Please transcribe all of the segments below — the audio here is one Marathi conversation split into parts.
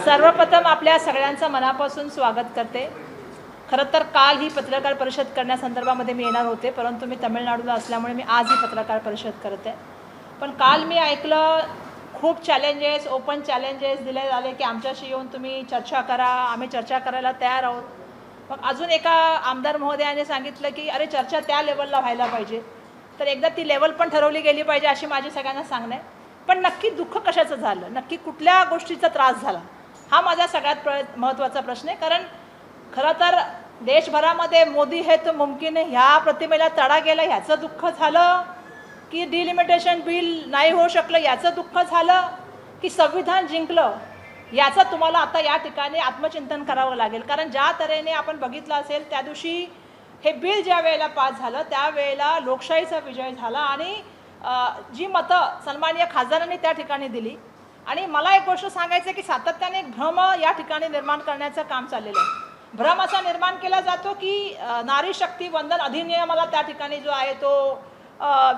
सर्वप्रथम आपल्या सगळ्यांचं मनापासून स्वागत करते। खरं तर काल ही पत्रकार परिषद करण्यासंदर्भामध्ये मी येणार होते, परंतु मी तमिळनाडूला असल्यामुळे मी आज ही पत्रकार परिषद करते। पण काल मी ऐकलं खूप चॅलेंजेस, ओपन चॅलेंजेस दिले झाले की आमच्याशी येऊन तुम्ही चर्चा करा, आम्ही चर्चा करायला तयार आहोत। मग अजून एका आमदार महोदयाने सांगितलं की अरे चर्चा त्या लेवलला व्हायला पाहिजे, तर एकदा ती लेवल पण ठरवली गेली पाहिजे अशी माझी सगळ्यांना सांगणं आहे। पण नक्की दुःख कशाचं झालं, नक्की कुठल्या गोष्टीचा त्रास झाला, हा माझा सगळ्यात महत्त्वाचा प्रश्न आहे। कारण खरं तर देशभरामध्ये मोदी है तो मुमकिन है ह्या प्रतिमेला तडा गेला ह्याचं दुःख झालं, की डिलिमिटेशन बिल नाही होऊ शकलं याचं दुःख झालं, की संविधान जिंकलं याचं तुम्हाला आता या ठिकाणी आत्मचिंतन करावं लागेल। कारण ज्या तऱ्हेने आपण बघितलं असेल त्या दिवशी हे बिल ज्या वेळेला पास झालं त्यावेळेला लोकशाहीचा विजय झाला आणि जी मतं सन्माननीय खासदारांनी त्या ठिकाणी दिली। आणि मला एक गोष्ट सांगायचं आहे की सातत्याने एक भ्रम या ठिकाणी निर्माण करण्याचं काम चाललेलं आहे। भ्रम असा निर्माण केला जातो की नारी शक्ती वंदन अधिनियमाला त्या ठिकाणी जो आहे तो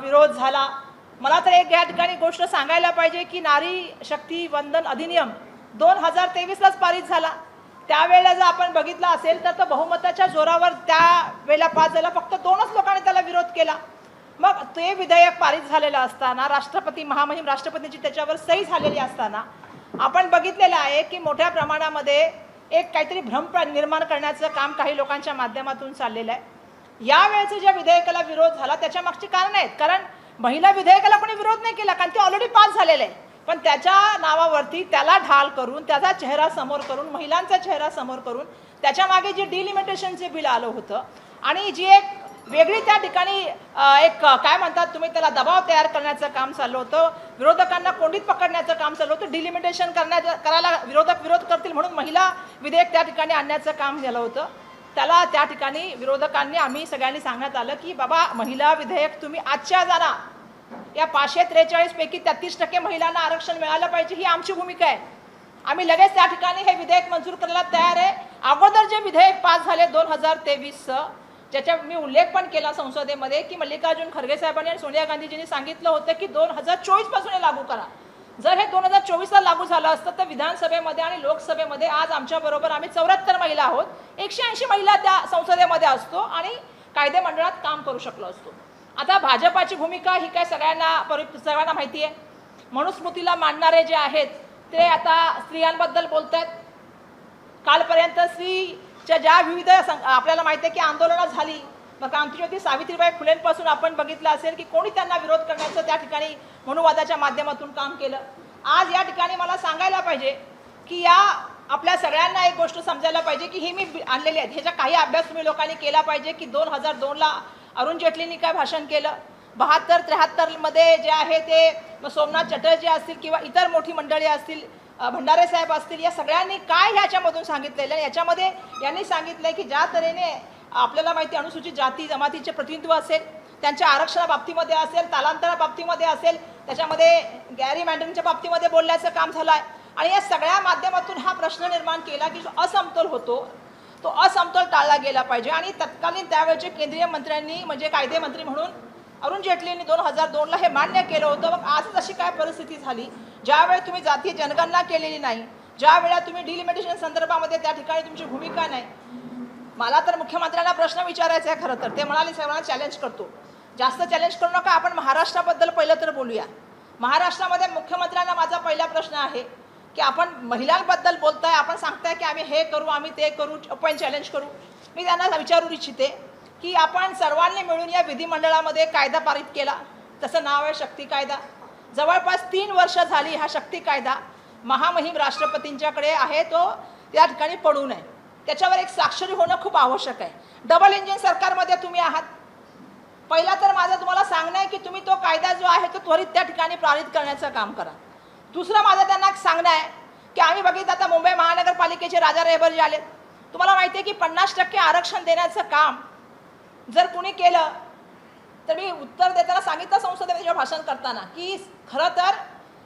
विरोध झाला। मला तर एक या ठिकाणी गोष्ट सांगायला पाहिजे की नारी शक्ती वंदन अधिनियम 2023लाच पारित झाला। त्यावेळेला जर आपण बघितलं असेल तर तो बहुमताच्या जोरावर त्यावेळेला पास झाला, फक्त 2च लोकांनी त्याला विरोध केला। मग ते विधेयक पारित झालेलं असताना राष्ट्रपती महामहिम राष्ट्रपतींची त्याच्यावर सही झालेली असताना आपण बघितलेलं आहे की मोठ्या प्रमाणामध्ये एक काहीतरी भ्रम निर्माण करण्याचं काम काही लोकांच्या माध्यमातून चाललेलं आहे। यावेळेचं ज्या विधेयकाला विरोध झाला त्याच्या मागची कारणं आहेत। कारण महिला विधेयकाला कोणी विरोध नाही केला कारण ते ऑलरेडी पास झालेलं आहे, पण त्याच्या नावावरती त्याला ढाल करून त्याचा चेहरा समोर करून महिलांचा चेहरा समोर करून त्याच्यामागे जे डिलिमिटेशनचे बिल आलं होतं आणि जी एक वेगळी त्या ठिकाणी एक काय म्हणतात तुम्ही त्याला दबाव तयार करण्याचं काम चाललं होतं, विरोधकांना कोंडीत पकडण्याचं काम चाललं होतं, डिलिमिटेशन करायला विरोधक विरोध करतील म्हणून महिला विधेयक त्या ठिकाणी आणण्याचं काम झालं होतं। त्याला त्या ठिकाणी विरोधकांनी आम्ही सगळ्यांनी सांगण्यात आलं की बाबा महिला विधेयक तुम्ही आजच्या जाणा, या 543 पैकी 33% महिलांना आरक्षण मिळालं पाहिजे ही आमची भूमिका आहे। आम्ही लगेच त्या ठिकाणी हे विधेयक मंजूर करायला तयार आहे। अगोदर जे विधेयक पास झाले 2023चं ज्याचा मी उल्लेख पण केला संसदेमध्ये की मल्लिकार्जुन खरगे साहेबांनी आणि सोनिया गांधीजींनी सांगितलं होतं की 2024 पासून हे लागू करा। जर हे 2024ला लागू झालं असतं तर विधानसभेमध्ये आणि लोकसभेमध्ये आज आमच्याबरोबर आम्ही 74 महिला आहोत, 180 महिला त्या संसदेमध्ये असतो आणि कायदे मंडळात काम करू शकलो असतो। आता भाजपाची भूमिका ही काय सगळ्यांना माहिती आहे। मनुस्मृतीला मानणारे जे आहेत ते आता स्त्रियांबद्दल बोलत आहेत। कालपर्यंत स्त्रीच्या ज्या विविध आपल्याला माहिती आहे की आंदोलनं झाली, मग क्रांतिज्योती सावित्रीबाई फुलेंपासून आपण बघितलं असेल की कोणी त्यांना विरोध करण्याचं त्या ठिकाणी मनुवादाच्या माध्यमातून काम केलं। आज या ठिकाणी मला सांगायला पाहिजे की या आपल्या सगळ्यांना एक गोष्ट समजायला पाहिजे की ही मी आणलेली आहे ह्याचा काही अभ्यास तुम्ही लोकांनी केला पाहिजे की 2002ला अरुण जेटलींनी काय भाषण केलं, 72-73 मध्ये जे आहे ते सोमनाथ चटर्जी असतील किंवा इतर मोठी मंडळी असतील, भंडारे साहेब असतील, या सगळ्यांनी काय ह्याच्यामधून सांगितलेलं याच्यामध्ये यांनी सांगितलं की ज्या तऱ्हेने आपल्याला माहिती अनुसूचित जाती जमातीचे प्रतिनिधित्व असेल, त्यांच्या आरक्षणाबाबतीमध्ये असेल, तालांतराबाबतीमध्ये असेल, त्याच्यामध्ये गॅरी मॅन्डनच्या बाबतीमध्ये बोलण्याचं काम झालं आहे। आणि या सगळ्या माध्यमातून हा प्रश्न निर्माण केला की जो असमतोल होतो तो असमतोल टाळला गेला पाहिजे। आणि तत्कालीन त्यावेळेचे केंद्रीय मंत्र्यांनी म्हणजे कायदे मंत्री म्हणून अरुण जेटलींनी 2002ला हे मान्य केलं होतं। मग आजच अशी काय परिस्थिती झाली ज्यावेळी तुम्ही जातीय जनगणना केलेली नाही, ज्या वेळेला तुम्ही डिलिमिटेशन संदर्भामध्ये त्या ठिकाणी तुमची भूमिका नाही। मला तर मुख्यमंत्र्यांना प्रश्न विचारायचा आहे। खरं तर ते म्हणाले सगळ्यांना चॅलेंज करतो, जास्त चॅलेंज करू नका, आपण महाराष्ट्राबद्दल पहिलं तर बोलूया। महाराष्ट्रामध्ये मुख्यमंत्र्यांना माझा पहिला प्रश्न आहे की आपण महिलांबद्दल बोलताय, आपण सांगताय की आम्ही हे करू आम्ही ते करू ओपन चॅलेंज करू। मी त्यांना विचारू इच्छिते की आपण सर्वांनी मिळून या विधिमंडळामध्ये कायदा पारित केला, तसं नाव आहे शक्ती कायदा। जवळपास 3 वर्ष झाली हा शक्ती कायदा महामहिम राष्ट्रपतींच्याकडे आहे, तो त्या ठिकाणी पडू नये, त्याच्यावर एक स्वाक्षरी होणं खूप आवश्यक आहे। डबल इंजिन सरकारमध्ये तुम्ही आहात। पहिला तर माझं तुम्हाला सांगणं आहे की तुम्ही तो कायदा जो आहे तो त्वरित त्या ठिकाणी पारित करण्याचं काम करा। दुसरं माझं त्यांना सांगणं आहे की आम्ही बघितलं आता मुंबई महानगरपालिकेचे राजा रेहबर आले, तुम्हाला माहिती आहे की 50% आरक्षण देण्याचं काम जर कुणी केलं तर मी उत्तर देताना सांगितलं संसदेमध्ये भाषण करताना की खरं तर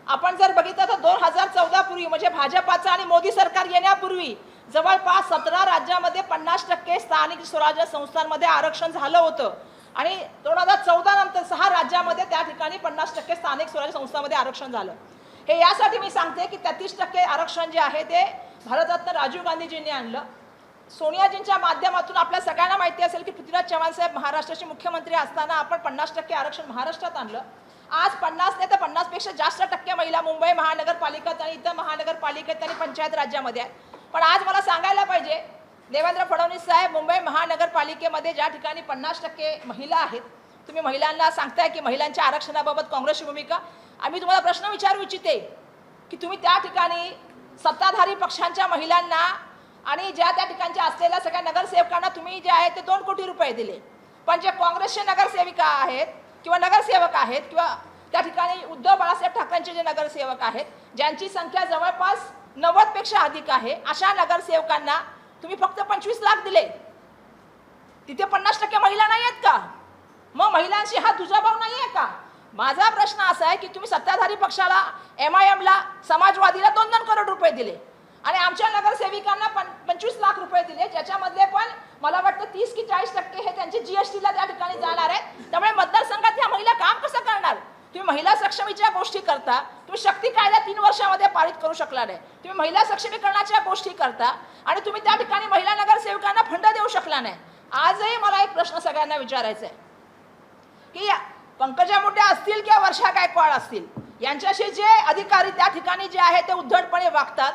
आपण जर बघितलं तर 2014 पूर्वी म्हणजे भाजपाचं आणि मोदी सरकार येण्यापूर्वी जवळपास 17 राज्यामध्ये 50% स्थानिक स्वराज्य संस्थांमध्ये आरक्षण झालं होतं आणि 2014 नंतर 6 राज्यामध्ये त्या ठिकाणी 50% स्थानिक स्वराज्य संस्थांमध्ये आरक्षण झालं। हे यासाठी मी सांगते की 33% आरक्षण जे आहे ते भारतरत्न राजीव गांधीजींनी आणलं. सोनियाजींच्या माध्यमातून आपल्या सगळ्यांना माहिती असेल की पृथ्वीराज चव्हाण साहेब महाराष्ट्राचे मुख्यमंत्री असताना आपण 50% आरक्षण महाराष्ट्रात आणलं. आज 50 नाही तर 50पेक्षा जास्त टक्के महिला मुंबई महानगरपालिकेत आणि इतर महानगरपालिकेत आणि पंचायत राज्यामध्ये आहेत. पण आज मला सांगायला पाहिजे, देवेंद्र फडणवीस साहेब, मुंबई महानगरपालिकेमध्ये ज्या ठिकाणी 50% महिला आहेत, तुम्ही महिलांना सांगताय की महिलांच्या आरक्षणाबाबत काँग्रेसची भूमिका. आम्ही तुम्हाला प्रश्न विचारू इच्छिते की तुम्ही त्या ठिकाणी सत्ताधारी पक्षांच्या महिलांना आणि ज्या त्या ठिकाणच्या असलेल्या सगळ्या नगरसेवकांना तुम्ही जे आहे ते 2 कोटी रुपये दिले, पण जे काँग्रेसचे नगरसेविका आहेत किंवा नगरसेवक आहेत किंवा त्या ठिकाणी उद्धव बाळासाहेब ठाकरेंचे जे नगरसेवक आहेत, ज्यांची संख्या जवळपास 90पेक्षा अधिक आहे, अशा नगरसेवकांना तुम्ही फक्त 25 लाख दिले. तिथे 50% महिला नाही आहेत का? मग महिलांशी हा दुजाभाव नाही आहे का? माझा प्रश्न असा आहे की तुम्ही सत्ताधारी पक्षाला, MIMला, समाजवादीला 2-2 करोड रुपये दिले आणि आमच्या नगरसेविकांना 25 लाख रुपये दिले, ज्याच्यामधले पण मला वाटतं 30 की 40% हे त्यांचे GSTला त्या ठिकाणी जाणार आहेत. त्यामुळे मतदारसंघात ह्या महिला काम कसं करणार? तुम्ही महिला सक्षमीच्या गोष्टी करता, तुम्ही शक्ती कायदा 3 वर्षामध्ये पारित करू शकला नाही, तुम्ही महिला सक्षमीकरणाच्या गोष्टी करता आणि तुम्ही त्या ठिकाणी महिला नगरसेवकांना फंड देऊ शकला नाही. आजही मला एक प्रश्न सगळ्यांना विचारायचा आहे की पंकजा मुंडे असतील किंवा वर्षा गायकवाड असतील, यांच्याशी जे अधिकारी त्या ठिकाणी जे आहे ते उद्धटपणे वागतात,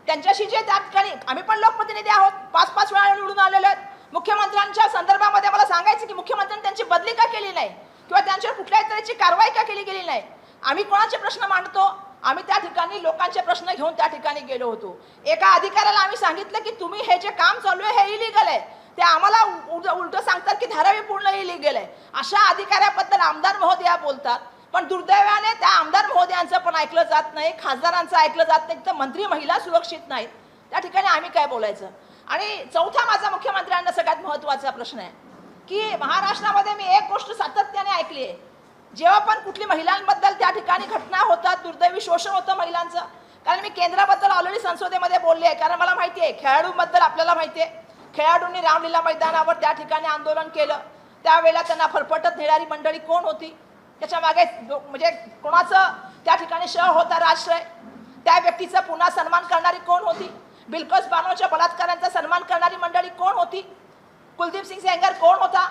त्यांच्याशी जे त्या ठिकाणी आम्ही पण लोकप्रतिनिधी आहोत, 5-5 वेळा निवडून आलेले आहेत. मुख्यमंत्र्यांच्या संदर्भामध्ये मला सांगायचं की मुख्यमंत्र्यांनी त्यांची बदली का केली नाही किंवा त्यांच्यावर कुठल्याही तऱ्हेची कारवाई का केली गेली नाही? आम्ही कोणाचे प्रश्न मांडतो? आम्ही त्या ठिकाणी लोकांचे प्रश्न घेऊन त्या ठिकाणी गेलो होतो. एका अधिकाऱ्याला आम्ही सांगितलं की तुम्ही हे जे काम चालू आहे हे इलिगल आहे. ते आम्हाला उलट सांगतात की धारावी पूर्ण इलिगल आहे. अशा अधिकाऱ्याबद्दल आमदार महोदया बोलतात, पण दुर्दैवाने त्या आमदार महोदयांचं पण ऐकलं जात नाही, खासदारांचं ऐकलं जात नाही, तर मंत्री महिला सुरक्षित नाहीत. त्या ठिकाणी आम्ही काय बोलायचं? आणि चौथा माझा मुख्यमंत्र्यांना सगळ्यात महत्त्वाचा प्रश्न आहे की महाराष्ट्रामध्ये मी एक गोष्ट सातत्याने ऐकली आहे, जेव्हा पण कुठली महिलांबद्दल त्या ठिकाणी घटना होतात, दुर्दैवी शोषण होतं महिलांचं. कारण मी केंद्राबद्दल ऑलरेडी संसदेमध्ये बोलले आहे, कारण मला माहिती आहे खेळाडूंबद्दल आपल्याला माहिती आहे. खेळाडूंनी रामलीला मैदानावर त्या ठिकाणी आंदोलन केलं, त्यावेळेला त्यांना फरफटत नेणारी मंडळी कोण होती, त्याच्या मागे म्हणजे कोणाचं त्या ठिकाणी शह होता, राष्ट्र आहे, त्या व्यक्तीचा पुन्हा सन्मान करणारी कोण होती, बिल्कोस बानोच्या बलात्कारांचा सन्मान करणारी मंडळी कोण होती, कुलदीप सिंग सेंगर कोण होता,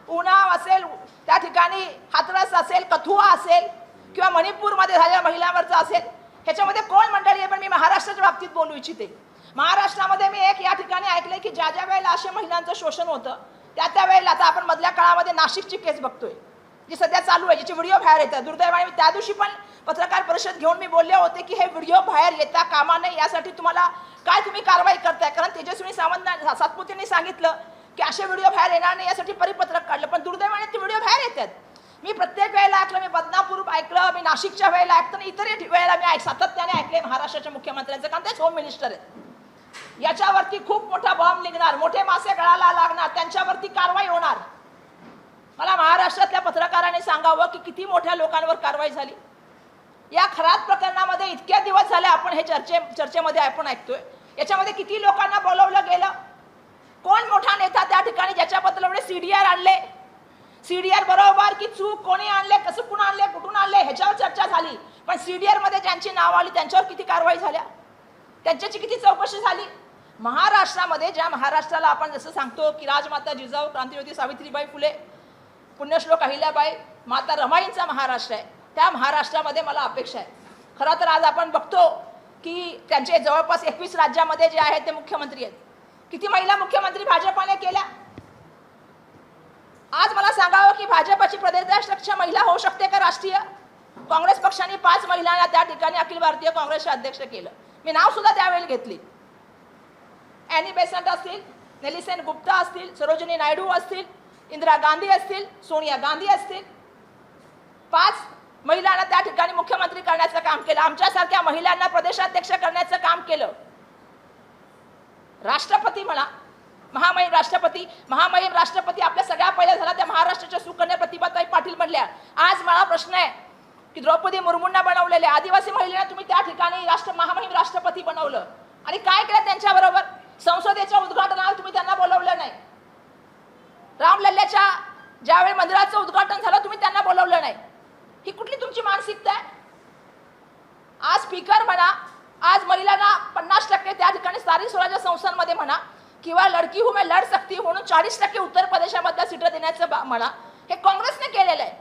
उन्नाव असेल, त्या ठिकाणी हाथरस असेल, कथुआ असेल किंवा मणिपूरमध्ये झालेल्या महिलांवरचं असेल, ह्याच्यामध्ये कोण मंडळी आहे? पण मी महाराष्ट्राच्या बाबतीत बोलू इच्छिते. महाराष्ट्रामध्ये मी एक या ठिकाणी ऐकले की ज्या ज्या वेळेला अशा महिलांचं शोषण होतं त्या वेळेला, आता आपण मधल्या काळामध्ये नाशिकची केस बघतोय जी सध्या चालू आहे, जिचे व्हिडिओ बाहेर येतात. दुर्दैवाने मी त्या दिवशी पण पत्रकार परिषद घेऊन मी बोलले होते की हे व्हिडिओ बाहेर येता कामा नये, यासाठी तुम्हाला काय तुम्ही कारवाई करताय? कारण तेजस्विनी सातपुतेंनी सांगितलं की असे व्हिडिओ बाहेर येणार नाही, यासाठी परिपत्रक काढलं, पण दुर्दैवाने ते व्हिडिओ बाहेर येतात. मी प्रत्येक वेळेला ऐकलं, मी बदनापूर ऐकलं, मी नाशिकच्या वेळेला ऐकतं आणि इतरही वेळेला मी सातत्याने ऐकले महाराष्ट्राच्या मुख्यमंत्र्यांचं, कारण तेच होम मिनिस्टर आहेत. याच्यावरती खूप मोठा बॉम्ब निघणार, मोठे मासे गळाला लागणार, त्यांच्यावरती कारवाई होणार. मला महाराष्ट्रातल्या पत्रकारांनी सांगावं की किती मोठ्या लोकांवर कारवाई झाली. या खरात प्रकरणामध्ये इतक्या दिवस झाले आपण हे चर्चेमध्ये आपण ऐकतोय, याच्यामध्ये किती लोकांना बोलवलं गेलं, कोण मोठा नेता त्या ठिकाणी ज्याच्याबद्दल एवढे CDR आणले, CDR बरोबर की चूक कोणी आणले, कसं कोण आणले, कुठून आणले, ह्याच्यावर चर्चा झाली. पण CDR मध्ये ज्यांची नाव आली त्यांच्यावर किती कारवाई झाल्या, त्यांच्याची किती चौकशी झाली? महाराष्ट्रामध्ये ज्या महाराष्ट्राला आपण जसं सांगतो की राजमाता जिजाऊ, क्रांतिज्योती सावित्रीबाई फुले, पुण्यश्लोक अहिल्याबाई, माता रमाईंचा महाराष्ट्र आहे, त्या महाराष्ट्रामध्ये मला अपेक्षा आहे. खरं तर आज आपण बघतो की त्यांचे जवळपास 21 राज्यामध्ये जे आहेत ते मुख्यमंत्री आहेत. किती महिला मुख्यमंत्री भाजपाने केल्या? आज मला सांगावं की भाजपची प्रदेशाध्यक्ष महिला होऊ शकते का राष्ट्रीय? काँग्रेस पक्षाने 5 महिलांना त्या ठिकाणी अखिल भारतीय काँग्रेसचे अध्यक्ष केलं. मी नाव सुद्धा त्यावेळी घेतली. ॲनी बेसंट असतील, नेलिसेन गुप्ता असतील, सरोजिनी नायडू असतील, इंदिरा गांधी असतील, सोनिया गांधी असतील, 5 महिलांना त्या ठिकाणी मुख्यमंत्री करण्याचं काम केलं. आमच्यासारख्या महिलांना प्रदेशाध्यक्ष करण्याचं काम केलं. राष्ट्रपती म्हणा, महामहिम राष्ट्रपती आपल्या सगळ्या पहिल्या झाला त्या महाराष्ट्राच्या सुकन्या प्रतिभाताई पाटील बनल्या. आज मला प्रश्न आहे की द्रौपदी मुर्मूंना बनवलेले आदिवासी महिलांना तुम्ही त्या ठिकाणी महामहिम राष्ट्रपती बनवलं आणि काय केलं त्यांच्याबरोबर? संसदेच्या उद्घाटनाला तुम्ही त्यांना बोलवलं नाही. रामलल्ल्याच्या ज्यावेळी मंदिराचं उद्घाटन झालं तुम्ही त्यांना बोलवलं नाही. ही कुठली तुमची मानसिकता आहे? आज स्पीकर म्हणा, आज महिला त्या ठिकाणी स्थानिक स्वराज्य संस्थांमध्ये म्हणा किंवा लडकी हूं मैं लढ सकती हूं म्हणून 40% उत्तर प्रदेशामधल्या सीटं देण्याचं म्हणा, हे काँग्रेसने केलेलं आहे.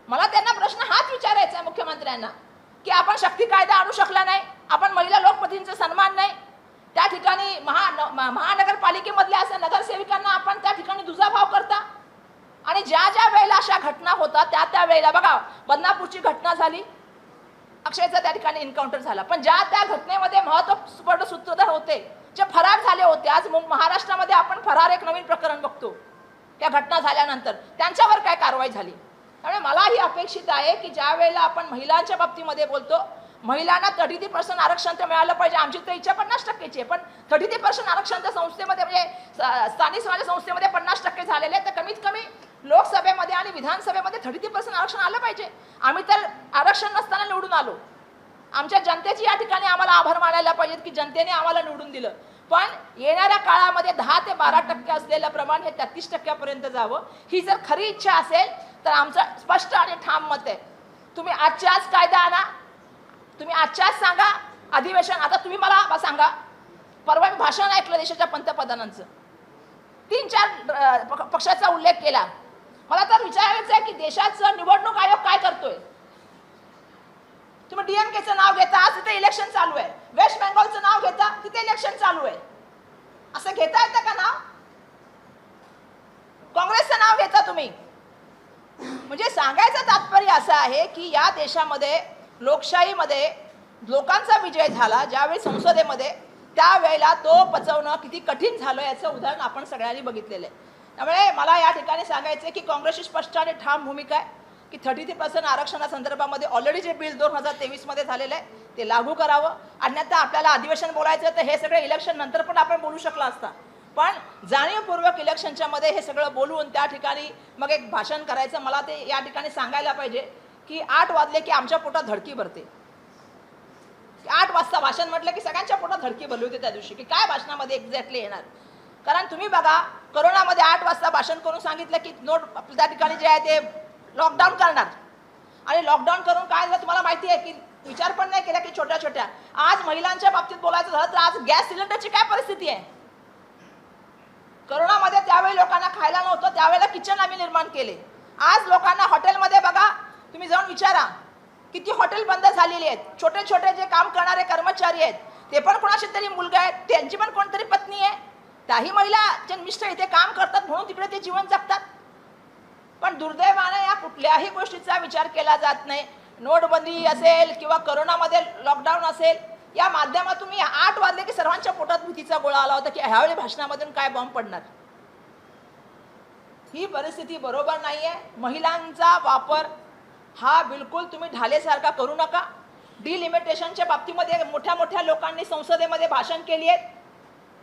मला त्यांना प्रश्न हाच विचारायचा आहे मुख्यमंत्र्यांना की आपण शक्ती कायदा आणू शकला नाही, आपण महिला लोकप्रतिनिधींचा सन्मान नाही, त्या ठिकाणी महानगरपालिकेमधल्या अशा नगरसेविकांना आपण त्या ठिकाणी दुजाभाव करता. आणि ज्या ज्या वेळेला अशा घटना होतात त्या वेळेला बघा, बदनापूरची घटना झाली, अक्षयचा त्या ठिकाणी एन्काउंटर झाला, पण ज्या त्या घटनेमध्ये महत्त्वपूर्ण सूत्रधार होते, जे फरार झाले होते, आज महाराष्ट्रामध्ये आपण फरार एक नवीन प्रकरण बघतो. त्या घटना झाल्यानंतर त्यांच्यावर काय कारवाई झाली. त्यामुळे मला ही अपेक्षित आहे की ज्या वेळेला आपण महिलांच्या बाबतीमध्ये बोलतो, महिलांना 33% आरक्षण तर मिळालं पाहिजे. आमची तर इच्छा 50%ची आहे, पण 33% आरक्षण त्या संस्थेमध्ये म्हणजे स्थानिक स्वराज्य संस्थेमध्ये 50% झालेले, तर कमीत कमी लोकसभेमध्ये आणि विधानसभेमध्ये 33% आरक्षण आलं पाहिजे. आम्ही तर आरक्षण नसताना निवडून आलो. आमच्या जनतेची या ठिकाणी आम्हाला आभार मानायला पाहिजेत की जनतेने आम्हाला निवडून दिलं. पण येणाऱ्या काळामध्ये 10 ते 12% असलेलं प्रमाण हे 33% जावं, ही जर खरी इच्छा असेल तर आमचं स्पष्ट आणि ठाम मत आहे. तुम्ही आजच्याच कायदा आणा, तुम्ही आजच्याच सांगा अधिवेशन. आता तुम्ही मला सांगा, परवा मी भाषण ऐकलं देशाच्या पंतप्रधानांचं, 3-4 पक्षाचा उल्लेख केला. मला तर विचारायचं आहे की देशाचं निवडणूक आयोग काय करतोय. तुम्ही डीएमकेचं नाव घेता, आज तिथे इलेक्शन चालू आहे. वेस्ट बेंगॉलचं नाव घेता, तिथे इलेक्शन चालू आहे. असं घेता येतं का नाव? काँग्रेसचं नाव घेता तुम्ही. म्हणजे सांगायचं तात्पर्य असं आहे की या देशामध्ये लोकशाहीमध्ये लोकांचा विजय झाला ज्यावेळी संसदेमध्ये, त्यावेळेला तो पचवणं किती कठीण झालं याचं उदाहरण आपण सगळ्यांनी बघितलेलं आहे. त्यामुळे मला या ठिकाणी सांगायचं आहे की काँग्रेसची स्पष्ट आणि ठाम भूमिका आहे की 33% आरक्षणासंदर्भामध्ये ऑलरेडी जे बिल 2023 मध्ये झालेलं आहे ते लागू करावं. अन्यथा आपल्याला अधिवेशन बोलायचं तर हे सगळं इलेक्शन नंतर पण आपण बोलू शकला असता, पण जाणीवपूर्वक इलेक्शनच्या मध्ये हे सगळं बोलून त्या ठिकाणी मग एक भाषण करायचं. मला ते या ठिकाणी सांगायला पाहिजे की 8 वाजले की आमच्या पोटात धडकी भरते. 8 वाजता भाषण म्हटलं की सगळ्यांच्या पोटात धडकी भरली होती त्या दिवशी की काय भाषणामध्ये एक्झॅक्टली येणार. कारण तुम्ही बघा, कोरोनामध्ये 8 वाजता भाषण करून सांगितलं की नोट त्या ठिकाणी जे आहे ते लॉकडाऊन करणार, आणि लॉकडाऊन करून काय झालं तुम्हाला माहिती आहे की विचार पण नाही केला की छोट्या छोट्या. आज महिलांच्या बाबतीत बोलायचं झालं तर आज गॅस सिलेंडरची काय परिस्थिती आहे. कोरोनामध्ये त्यावेळी लोकांना खायला नव्हतं, त्यावेळेला किचन आम्ही निर्माण केले. आज लोकांना हॉटेलमध्ये बघा, तुम्ही जाऊन विचारा किती हॉटेल बंद झालेली आहेत. छोटे छोटे जे काम करणारे कर्मचारी आहेत ते पण कोणाशी तरी मुलगा आहेत, त्यांची पण कोणतरी पत्नी आहे, त्याही महिला जे मिस्टर इथे काम करतात म्हणून तिकडे ते जीवन जगतात. पण दुर्दैवाने या कुठल्याही गोष्टीचा विचार केला जात नाही. नोटबंदी असेल किंवा कोरोनामध्ये लॉकडाऊन असेल, या माध्यमातून मी 8 वाजले की सर्वांच्या पोटात भीतीचा गोळा आला होता की ह्यावेळी भाषणामधून काय बॉम्ब पडणार. ही परिस्थिती बरोबर नाही आहे. महिलांचा वापर हा बिलकुल तुम्ही ढालेसारखा करू नका. डिलिमिटेशनच्या बाबतीमध्ये मोठ्या मोठ्या लोकांनी संसदेमध्ये भाषण केली आहेत,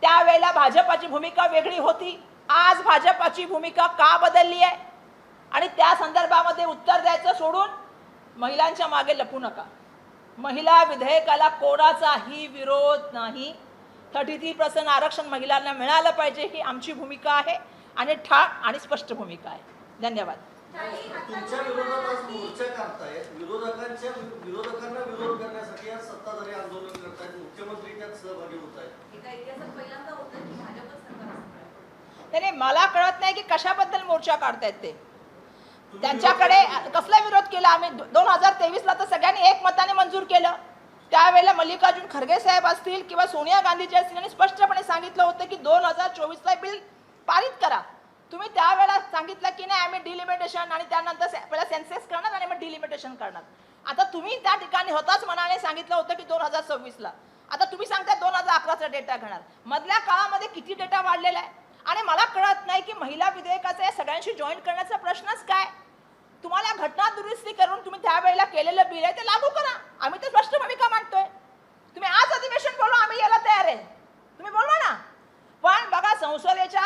त्यावेळेला भाजपाची भूमिका वेगळी होती. आज भाजपाची भूमिका का बदलली आहे आणि त्या संदर्भामध्ये उत्तर द्यायचं सोडून महिलांच्या मागे लपू नका. महिला विधेयकाला कोणाचाही विरोध नाही. 33% आरक्षण महिलांना मिळालं पाहिजे ही आमची भूमिका आहे आणि ठाम आणि स्पष्ट भूमिका आहे. धन्यवाद. तुमच्या विरोधात आज मोर्चा काढतायत, विरोधकांना विरोध करण्यासाठी आज सत्ताधारी आंदोलन करतायत, मुख्यमंत्री त्यात सहभागी होत आहेत. त्याने मला कळत नाही की कशाबद्दल मोर्चा काढतायत ते. त्यांच्याकडे कसला विरोध केला आम्ही 2023ला तर सगळ्यांनी एकमताने मंजूर केलं. त्यावेळेला मल्लिकार्जुन खरगे साहेब असतील किंवा सोनिया गांधीजी असतील यांनी स्पष्टपणे सांगितलं होतं की 2024ला बिल पारित करा. तुम्ही त्यावेळेला सांगितलं की नाही आम्ही डिलिमिटेशन आणि त्यानंतर पहिला सेन्सेस करणार आणि मग डिलिमिटेशन करणार. आता तुम्ही त्या ठिकाणी होताच मनाने सांगितलं होतं की 2026ला. आता तुम्ही सांगता 2011चा डेटा घेणार. मधल्या काळामध्ये किती डेटा वाढलेला आहे आणि मला कळत नाही की महिला विधेयकाचा या सगळ्यांशी जॉईन करण्याचा प्रश्नच काय. तुम्हाला घटना दुरुस्ती करून तुम्ही त्यावेळेला केलेलं बिल आहे ते लागू करा. आम्ही तर स्पष्ट भूमिका मांडतोय. तुम्ही आज अधिवेशन बोलवा, आम्ही यायला तयार आहे, तुम्ही बोलवा ना. पण बघा, संसदेच्या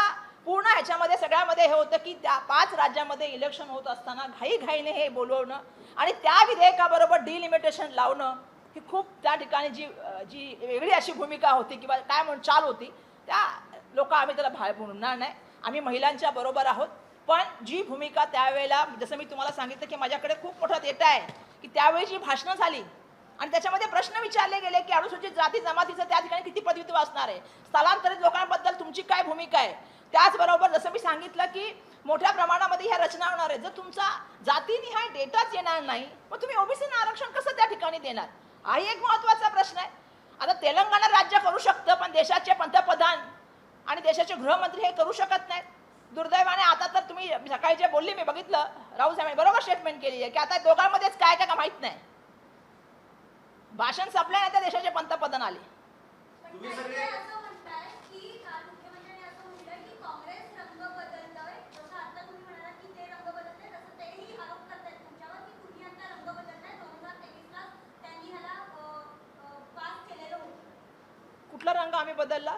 पूर्ण ह्याच्यामध्ये सगळ्यामध्ये हे होतं की त्या 5 राज्यामध्ये इलेक्शन होत असताना घाईघाईने हे बोलवणं आणि त्या विधेयकाबरोबर डिलिमिटेशन लावणं ही खूप त्या ठिकाणी जी वेगळी अशी भूमिका होती किंवा काय म्हणून चाल होती, त्या लोक आम्ही त्याला भाय म्हणणार नाही. आम्ही महिलांच्या बरोबर आहोत. पण जी भूमिका त्यावेळेला, जसं मी तुम्हाला सांगितलं की माझ्याकडे खूप मोठा डेटा आहे की त्यावेळी जी भाषणं झाली आणि त्याच्यामध्ये प्रश्न विचारले गेले की अनुसूचित जाती जमातीचं त्या ठिकाणी किती प्रतिनिधित्व असणार आहे, स्थलांतरित लोकांबद्दल तुमची काय भूमिका आहे. त्याचबरोबर जसं मी सांगितलं की मोठ्या प्रमाणामध्ये ह्या रचना होणार आहे. जर तुमचा जातीनिहाय डेटाच येणार नाही, मग तुम्ही ओबीसीना आरक्षण कसं त्या ठिकाणी देणार, हाही एक महत्त्वाचा प्रश्न आहे. आता तेलंगणा राज्य करू शकतं, पण देशाचे पंतप्रधान आणि देशाचे गृहमंत्री हे करू शकत नाहीत. दुर्दैवाने आता तर तुम्ही सकाळी जे बोलली मी बघितलं, राहुल साहेबांनी बरोबर स्टेटमेंट केली आहे की आता दोघांमध्येच काय काय का माहीत नाही. भाषण संपल्या नाही त्या देशाचे पंतप्रधान आले. तुम्ही सगळे असं म्हणताय की काल मुख्यमंत्र्यांनी असं म्हटलं की काँग्रेस रंग बदलतोय, जसं आता तुम्ही म्हणालात की ते रंग बदलतोय, तसं तेही आरोप करतायत तुमच्यावर की तुम्ही आता रंग बदलताय. 2023 ला त्यांनी ह्याला पास केलेलं होतं. कुठला रंग आम्ही बदलला?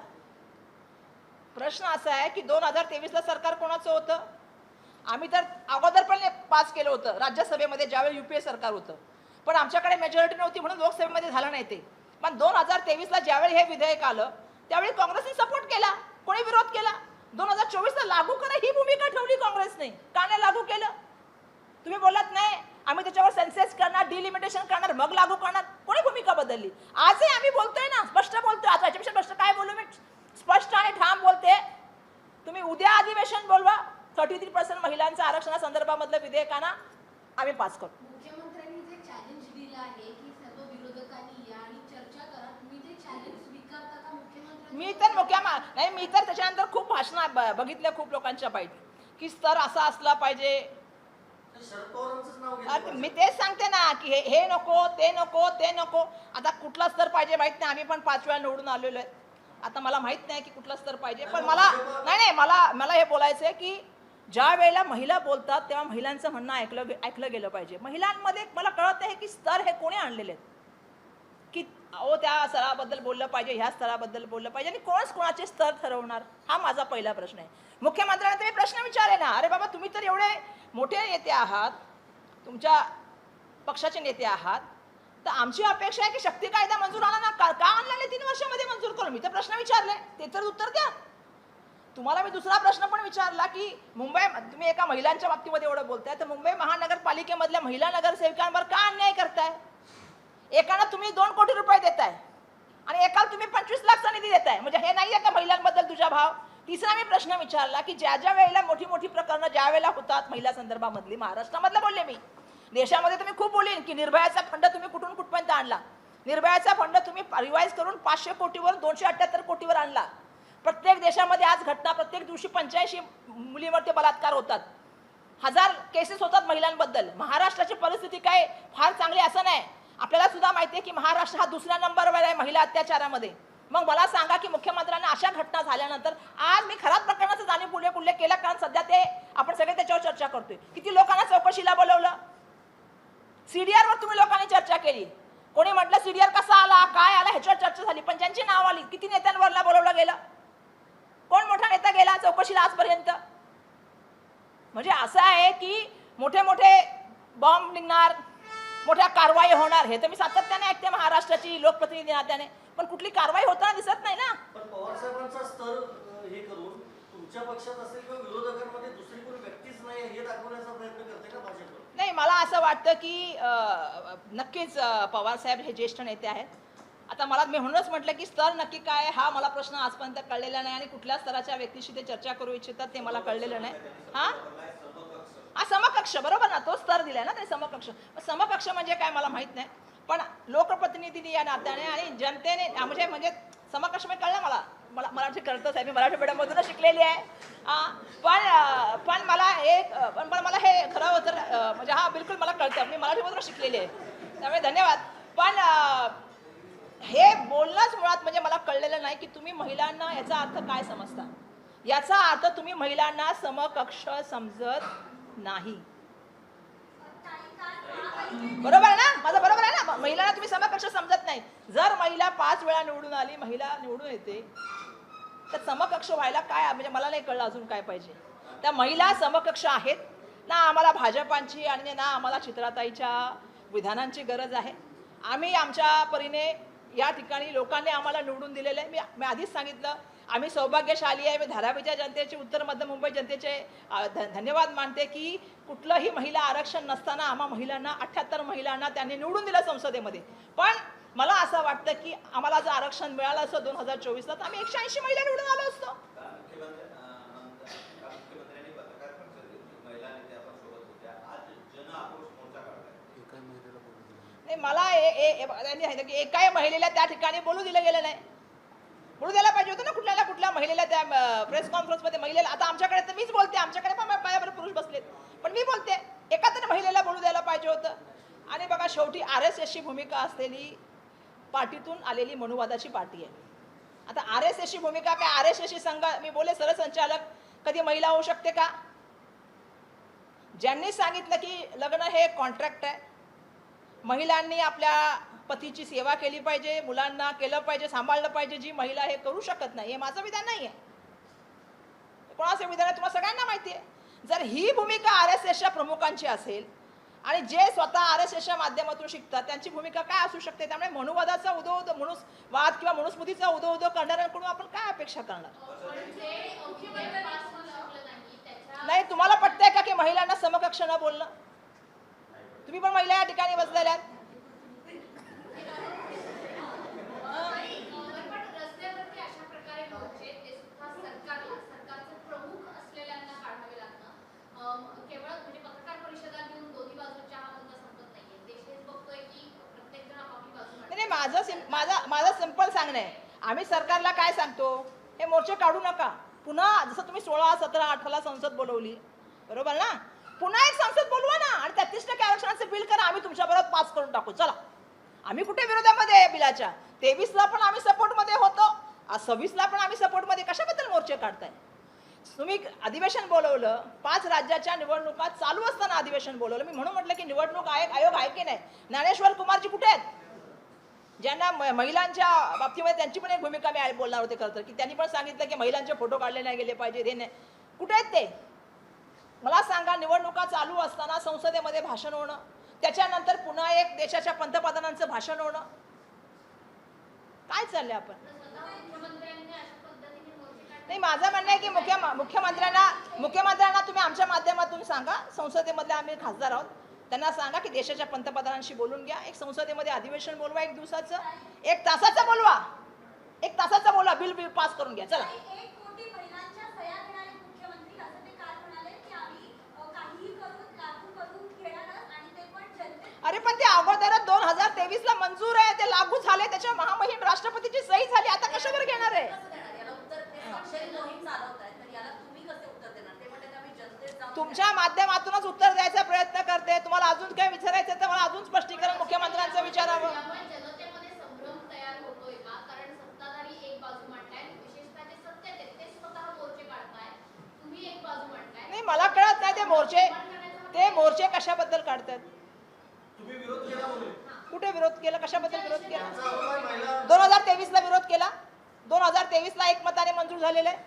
प्रश्न असा आहे की 2023 ला सरकार कोणाचं होतं? आम्ही तर अगोदर पण पास केलं होतं राज्यसभेमध्ये ज्यावेळी युपीए सरकार होतं, पण आमच्याकडे मेजॉरिटी नव्हती म्हणून लोकसभेमध्ये झालं नाही ते. पण 2023 ला ज्यावेळी हे विधेयक आलं त्यावेळी काँग्रेसने सपोर्ट केला, कोणी विरोध केला. 2024 ला लागू करा ही भूमिका ठेवली काँग्रेसने, का नाही लागू केलं? तुम्ही बोलत नाही आम्ही त्याच्यावर सेन्सेस करणार, डिलिमिटेशन करणार, मग लागू करणार. कोणी भूमिका बदलली? आजही आम्ही बोलतोय ना, स्पष्ट बोलतोय. आता याच्यापेक्षा स्पष्ट काय बोलू मी? स्पष्ट आणि ठाम बोलते. तुम्ही उद्या अधिवेशन बोलवा, 33% महिलांच्या आरक्षणासंदर्भामधलं विधेयकांना आम्ही पास करू. मुख्यमंत्र्यांनी जे चॅलेंज दिलं आहे की सर्व विरोधकांनी या आणि चर्चा करा, तुम्ही ते चॅलेंज स्वीकारता का मुख्यमंत्र्यांनी? मी तर त्याच्यानंतर खूप भाषणं बघितल्या खूप लोकांच्या बाईट की स्तर असा असला पाहिजे. शरद पवारांचंच नाव अरे घेतलं. मी तेच सांगते ना की हे नको ते नको ते नको. आता कुठला स्तर पाहिजे माहित नाही, आम्ही पण 5 वेळा निवडून आलेलो आहे. आता मला माहित नाही की कुठला स्तर पाहिजे, पण मला हे बोलायचं आहे की ज्या वेळेला महिला बोलतात तेव्हा महिलांचं म्हणणं ऐकलं गेलं पाहिजे. महिलांमध्ये मला कळत आहे की स्तर हे कोणी आणलेले आहेत, की अहो त्या स्तराबद्दल बोललं पाहिजे, ह्या स्तराबद्दल बोललं पाहिजे, आणि कोणच कोणाचे स्तर ठरवणार, हा माझा पहिला प्रश्न आहे. मुख्यमंत्र्यांना तुम्ही प्रश्न विचारले ना, अरे बाबा तुम्ही तर एवढे मोठे नेते आहात, तुमच्या पक्षाचे नेते आहात, तर आमची अपेक्षा आहे की शक्ती कायदा मंजूर आला ना, का आणलेले 3 वर्षामध्ये मंजूर करून? मी तर प्रश्न विचारले, ते तर उत्तर द्या. तुम्हाला मी दुसरा प्रश्न पण विचारला की मुंबई, तुम्ही एका महिलांच्या बाबतीमध्ये एवढं बोलताय, तर मुंबई महानगरपालिकेमधल्या महिला नगरसेविकांवर का अन्याय करताय? एकाला तुम्ही 2 कोटी रुपये देताय आणि एकाला तुम्ही 25 लाखचा निधी देताय, म्हणजे हे नाही आहे का महिलांबद्दल तुझा भाव? तिसरा मी प्रश्न विचारला की ज्या वेळेला मोठी प्रकरणं ज्या वेळेला होतात महिला संदर्भामधली, महाराष्ट्रामधलं बोलले मी, देशामध्ये तुम्ही खूप बोलीन की निर्भयाचा फंड तुम्ही कुठून कुठपर्यंत आणला. निर्भयाचा फंड तुम्ही रिवाईज करून 500 कोटीवर 278 कोटीवर आणला. प्रत्येक देशामध्ये आज घटना, प्रत्येक दिवशी 85 मुलींवरती बलात्कार होतात, 1000 केसेस होतात महिलांबद्दल. महाराष्ट्राची परिस्थिती काय फार चांगली असं नाही. आपल्याला सुद्धा माहिती आहे की महाराष्ट्र हा 2ऱ्या नंबरवर आहे महिला अत्याचारामध्ये. मग मला सांगा की मुख्यमंत्र्यांना अशा घटना झाल्यानंतर आज मी खराब प्रकरणाचा जाणीव उल्लेख केला, कारण सध्या ते आपण सगळे त्याच्यावर चर्चा करतोय. किती लोकांना चौकशीला बोलवलं? सीडीआर वर तुम्ही लोकांनी चर्चा केली. कोणी म्हटलं सीडीआर कसा आला, काय आला, ह्याच्यावर चर्चा झाली, पण ज्यांची नाव आली किती नेत्यांवरला बोलवलं गेलं? कोण मोठा नेता गेला चौकशीला आजपर्यंत? म्हणजे असं आहे की मोठे बॉम्ब निघणार, मोठ्या कारवाई होणार, हे तर मी सातत्याने ऐकते महाराष्ट्राची लोकप्रतिनिधी नात्याने, पण कुठली कारवाई होताना दिसत नाही ना. पण पवार साहेबांचा स्तर हे करून तुमच्या पक्षात असेल किंवा विरोधकांमध्ये दुसरी कोणी व्यक्तीच नाही हे दाखवण्याचा प्रयत्न करते ना भाजप? नाही, मला असं वाटतं की नक्कीच पवार साहेब हे ज्येष्ठ नेते आहेत. आता मला मी म्हणूनच म्हटलं की स्तर नक्की काय हा मला प्रश्न आजपर्यंत कळलेला नाही, आणि कुठल्या स्तराच्या व्यक्तीशी ते चर्चा करू इच्छितात ते मला कळलेलं नाही. हा समकक्ष, बरोबर ना, तो स्तर दिलाय ना ते समकक्ष. समकक्ष म्हणजे काय मला माहित नाही, पण लोकप्रतिनिधी या नात्याने आणि जनतेने म्हणजे समकक्ष म्हणजे कळलं मला मराठी कळतच आहे, मी मराठी मीडियममधूनच शिकलेली आहे. पण मला हे खरं होतं म्हणजे हा बिलकुल मला कळतं, मी मराठीमधूनच शिकलेली आहे, त्यामुळे धन्यवाद. पण हे बोलणंच मुळात म्हणजे मला कळलेलं नाही की तुम्ही महिलांना याचा अर्थ काय समजता. याचा अर्थ तुम्ही महिलांना समकक्ष समजत नाही. बरोबर आहे ना, माझं बरोबर आहे ना? महिलांना तुम्ही समकक्ष समजत नाही. जर महिला 5 वेळा निवडून आली, महिला निवडून येते, तर समकक्ष व्हायला काय, म्हणजे मला नाही कळलं अजून काय पाहिजे. त्या महिला समकक्ष आहेत ना? आम्हाला भाजपांची आणि ना आम्हाला चित्राताईच्या विधानांची गरज आहे. आम्ही आमच्या परीने या ठिकाणी लोकांनी आम्हाला निवडून दिलेलं आहे. मी आधीच सांगितलं, आम्ही सौभाग्यशाली आहे. मी धारावीच्या जनतेचे, उत्तर मध्य मुंबई जनतेचे धन्यवाद मानते की कुठलंही महिला आरक्षण नसताना आम्हा महिलांना 78 महिलांना त्यांनी निवडून दिलं संसदेमध्ये. पण मला असं वाटतं की आम्हाला जर आरक्षण मिळालं असतं 2024ला तर आम्ही 180 महिला निवडून आलो असतो. मला त्यांनी सांगितलं की एकाही महिलेला त्या ठिकाणी बोलू दिलं गेलं नाही. बोलू द्यायला पाहिजे होतं ना कुठल्या महिलेला त्या प्रेस कॉन्फरन्समध्ये. महिलेला आता आमच्याकडे तर मीच बोलते, आमच्याकडे पण माझ्याबरोबर पुरुष बसलेत, पण मी बोलते, एका तरी महिलेला बोलू द्यायला पाहिजे होतं. आणि बघा, शेवटी RSSची भूमिका असलेली पार्टीतून आलेली मनुवादाची पार्टी आहे. आता RSSची भूमिका काय, RSSची संघ मी बोले सरसंचालक कधी महिला होऊ शकते का? ज्यांनी सांगितलं की लग्न हे कॉन्ट्रॅक्ट आहे, महिलांनी आपल्या पतीची सेवा केली पाहिजे, मुलांना केलं पाहिजे, सांभाळलं पाहिजे, जी महिला हे करू शकत नाही, हे माझं विधान नाही आहे. कोणाचं विधान आहे तुम्हाला सगळ्यांना माहिती आहे. जर ही भूमिका RSSच्या प्रमुखांची असेल आणि जे स्वतः RSSच्या माध्यमातून शिकतात त्यांची भूमिका काय असू शकते? त्यामुळे मनुवादाचा वाद किंवा मनुस्मृतीचा उदो करणाऱ्यांकडून आपण काय अपेक्षा करणार? नाही, तुम्हाला पटतंय का की महिलांना समकक्ष न बोलणं? तुम्ही पण महिला या ठिकाणी बसलेल्या आहेत. माझं सिंपल सांगणं आहे, आम्ही सरकारला काय सांगतो, हे मोर्चे काढू नका. पुन्हा जसं तुम्ही 16, 17, 18ला संसद बोलवली, बरोबर ना? पुन्हा एक संसद बोलवा ना आणि 33% आरक्षणाचं बिल करा, आम्ही तुमच्याबरोबर पास करून टाकू. चला, आम्ही कुठे विरोधामध्ये आहे बिलाच्या? 23ला पण आम्ही सपोर्टमध्ये होतो, 26ला पण आम्ही सपोर्टमध्ये. कशाबद्दल मोर्चे काढताय? तुम्ही अधिवेशन बोलवलं, 5 राज्याच्या निवडणुका चालू असताना अधिवेशन बोलवलं. मी म्हणून म्हटलं की निवडणूक आयोग आहे की नाही. ज्ञानेश्वर कुमारजी कुठे आहेत? ज्यांना महिलांच्या बाबतीमध्ये त्यांची पण एक भूमिका मी बोलणार होते खरं तर, की त्यांनी पण सांगितलं की महिलांचे फोटो काढले नाही गेले पाहिजे, हे नाही. कुठे आहेत ते? मला सांगा, निवडणुका चालू असताना संसदेमध्ये भाषण होणं, त्याच्यानंतर पुन्हा एक देशाच्या पंतप्रधानांचं भाषण होणं, काय चाललंय आपण? नाही, माझं म्हणणं आहे की मुख्यमंत्र्यांना तुम्ही आमच्या माध्यमातून सांगा, संसदेमधले आम्ही खासदार आहोत, त्यांना सांगा की देशाच्या पंतप्रधानांशी बोलून घ्या, एक संसदेमध्ये अधिवेशन बोलवा, 1 दिवसाचं, 1 तासाचं बोलवा, 1 तासाचं बोला, बिल पास करून घ्या. चला. 1 कोटी महिलांच्या सह्या घेणारे मुख्यमंत्री असं ते काल म्हणाले की आम्ही काहीही करून लागू करून घेणारच आणि ते पण जनतेत. अरे पण ते अगोदर 2023ला मंजूर आहे, ते लागू झाले, त्याच्या महामहिम राष्ट्रपतीची सही झाली, आता कशावर घेणार आहे? तुमच्या माध्यमातूनच उत्तर द्यायचा प्रयत्न करते. तुम्हाला अजून काय विचारायचं तर मला अजून स्पष्टीकरण मुख्यमंत्र्यांचं विचारावं. नाही, मला कळत नाही ते मोर्चे कशाबद्दल काढतात? तुम्ही विरोध केला म्हणून. कुठे विरोध केला? कशाबद्दल विरोध केला? त्यांचा आरोप आहे महिला 2023ला विरोध केला. 2023ला एकमताने मंजूर झालेलं आहे.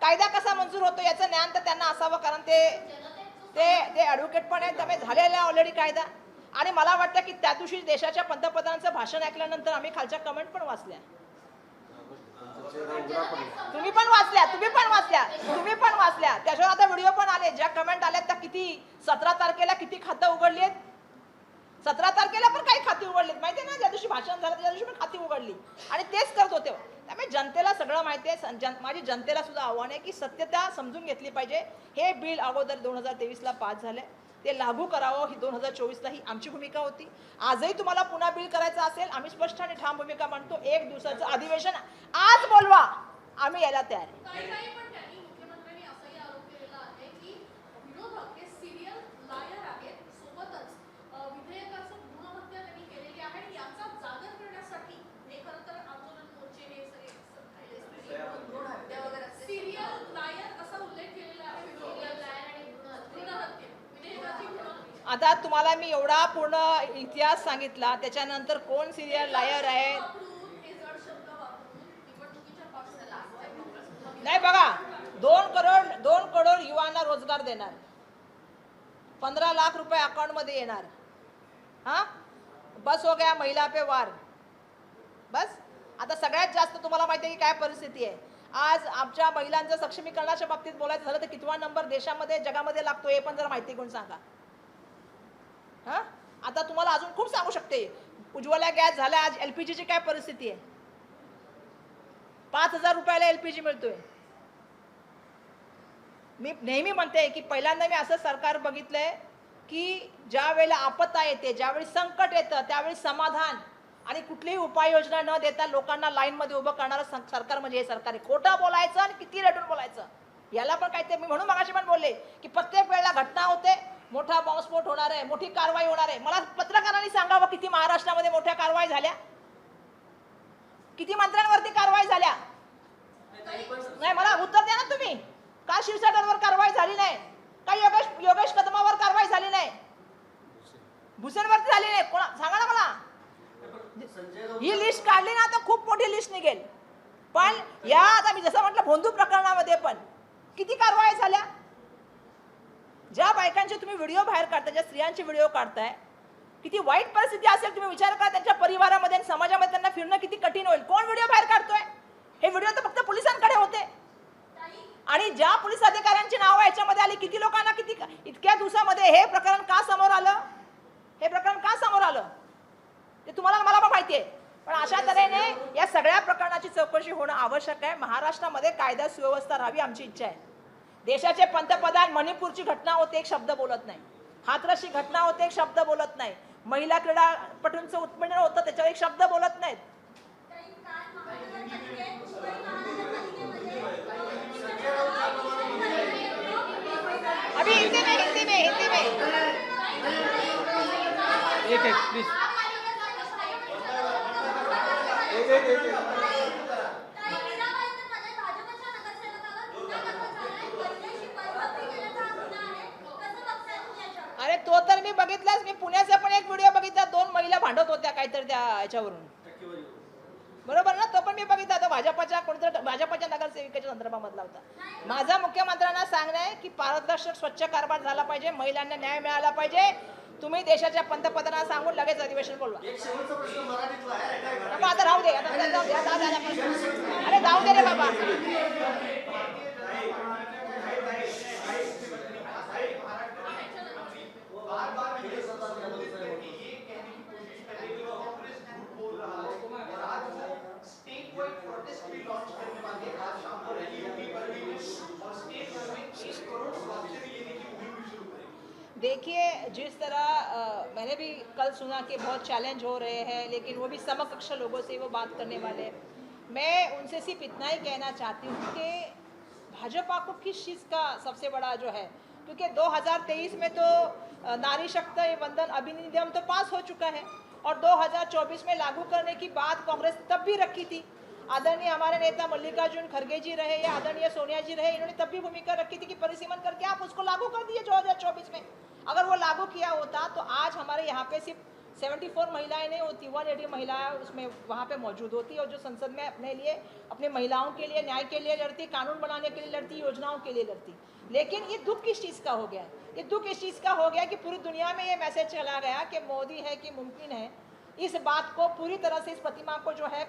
कायदा कसा मंजूर होतो याचं ज्ञान तर त्यांना असावं, कारण ते ॲडव्होकेट पण आहेत, त्यामुळे झालेला ऑलरेडी कायदा. आणि मला वाटतं की त्या दिवशी देशाच्या पंतप्रधानांचं भाषण ऐकल्यानंतर आम्ही खालच्या कमेंट पण वाचल्या. तुम्ही पण वाचल्या. त्याच्यावर आता व्हिडिओ पण आले, ज्या कमेंट आल्यात त्या किती 17 तारखेला किती खातं उघडली आहेत. 17 तारखेला पण काही खाती उघडलीत माहिती आहे ना, ज्या दिवशी भाषण झालं त्या दिवशी पण खाती उघडली आणि तेच करत होते. त्यामुळे जनतेला सगळं माहिती आहे. माझी जनतेला सुद्धा आव्हान आहे की सत्यता समजून घेतली पाहिजे. हे बिल अगोदर 2023ला पास झाले, ते लागू करावं, ही 2024ला ही आमची भूमिका होती. आजही तुम्हाला पुन्हा बिल करायचं असेल, आम्ही स्पष्ट आणि ठाम भूमिका मांडतो. 1 दिवसाचं अधिवेशन आज बोलवा, आम्ही यायला तयार आहे. आता तुम्हाला मी एवढा पूर्ण इतिहास सांगितला, त्याच्यानंतर कोण सिरियल लायर आहे नाही. बघा, 2 करोड युवांना रोजगार देणार, 15 लाख रुपये अकाउंटमध्ये येणार. हाँ, बस हो गया महिला पे वार. बस. आता सगळ्यात जास्त तुम्हाला माहिती आहे की काय परिस्थिती आहे. आज आमच्या महिलांचं सक्षमीकरणाच्या बाबतीत बोलायचं झालं तर कितवा नंबर देशामध्ये जगामध्ये लागतो हे पण जरा माहिती घेऊन सांगा. हां, आता तुम्हाला अजून खूप सांगू शकते. उज्ज्वला गॅस झाल्या, आज LPGची काय परिस्थिती आहे. 5,000 रुपयाला LPG मिळतोय. मी नेहमी म्हणते की पहिल्यांदा मी असं सरकार बघितलंय की ज्या वेळेला आपत्ता येते, ज्यावेळी संकट येतं, त्यावेळी समाधान आणि कुठलीही उपाययोजना न देता लोकांना लाईनमध्ये उभं करणारं सरकार म्हणजे हे सरकार आहे. खोटं बोलायचं आणि किती रटून बोलायचं, याला पण काहीतरी. मी म्हणून मगाशी पण बोलले की प्रत्येक वेळेला घटना होते, मोठा बॉम्बस्फोट होणार आहे, मोठी कारवाई होणार आहे. मला पत्रकारांनी सांगावं किती महाराष्ट्रामध्ये मोठ्या कारवाई झाल्या, किती मंत्र्यांवरती कारवाई झाल्या. नाही, मला उत्तर द्या ना तुम्ही. का शिरसाटरवर कारवाई झाली नाही, का योगेश कदमावर कारवाई झाली नाही, भुसेनवरती झाली नाही, कोणा सांगा ना मला. ही लिस्ट काढली ना तर खूप मोठी लिस्ट निघेल. पण या आता मी जसं म्हटलं भोंदू प्रकरणामध्ये पण किती कारवाई झाल्या. ज्या बायकांचे तुम्ही व्हिडिओ बाहेर काढताय, ज्या स्त्रियांचे व्हिडिओ काढताय, किती वाईट परिस्थिती असेल तुम्ही विचार करा. त्यांच्या परिवारामध्ये आणि समाजामध्ये त्यांना फिरणं किती कठीण होईल. कोण व्हिडिओ बाहेर काढतोय. हे व्हिडिओ तर फक्त पोलिसांकडे होते आणि ज्या पोलीस अधिकाऱ्यांची नावं याच्यामध्ये आली, किती लोकांना किती इतक्या दिवसामध्ये हे प्रकरण का समोर आलं, हे प्रकरण का समोर आलं ते तुम्हाला मला पण माहिती आहे. पण अशा तऱ्हेने या सगळ्या प्रकरणाची चौकशी होणं आवश्यक आहे. महाराष्ट्रामध्ये कायदा सुव्यवस्था राहावी आमची इच्छा आहे. देशाचे पंतप्रधान मणिपूरची घटना होते एक शब्द बोलत नाही, हाथरसची घटना होते एक शब्द बोलत नाही, महिला क्रीडापटूंचं उत्पन्न होतं त्याच्यावर एक शब्द बोलत नाहीत. अभी हिंदी में एक प्लीज. अरे तो तर मी बघितलाच. मी पुण्याचा पण एक व्हिडिओ बघितला, 2 महिला भांडत होत्या काहीतरी त्या याच्यावरून, बरोबर ना. तो पण मी बघितला. तो भाजपच्या कोणत्या भाजपच्या नगरसेविकेच्या संदर्भामधला होता. माझा मुख्यमंत्र्यांना सांगणं आहे की पारदर्शक स्वच्छ कारभार झाला पाहिजे, महिलांना न्याय मिळाला पाहिजे. तुम्ही देशाच्या पंतप्रधानांना सांगून लगेच अधिवेशन बोलवा. आता राहू दे, आता जाऊ दे, अरे जाऊ दे रे बाबा. देखिए, जिस तरह मैंने भी कल सुना कि बहुत चैलेंज हो रहे हैं, लेकिन वो भी समकक्ष लोगों से वो बात करने वाले हैं. मैं उनसे सिर्फ इतना ही कहना चाहती हूँ कि भाजपा को किस चीज़ का सबसे बड़ा जो है, क्योंकि 2023 में तो नारी शक्ति वंदन अधिनियम तो पास हो चुका है और 2024 में लागू करने की बात कांग्रेस तब भी रखी थी. आदरणीय हमारे नेता मल्लिकार्जुन खड़गे जी रहे या आदरणीय सोनिया जी रहे, इन्होंने तब भी भूमिका रखी थी कि परिसीमन करके आप उसको लागू कर दिए 2024 में. अगर वो लागू किया होता तो आज हमारे यहाँ पे सिर्फ 74 महिलाएं नहीं होती, 180 महिलाएं उसमें वहाँ पे मौजूद होती और जो संसद में अपने लिए, अपने महिलाओं के लिए, न्याय के लिए लड़ती, कानून बनाने के लिए लड़ती, योजनाओं के लिए लड़ती. लेकिन ये दुख किस चीज़ का हो गया. ये दुख इस चीज़ का हो गया कि पूरी दुनिया में ये मैसेज चला गया कि मोदी है कि मुमकिन है. इस बात को पूरी तरह से, इस प्रतिमा को जो है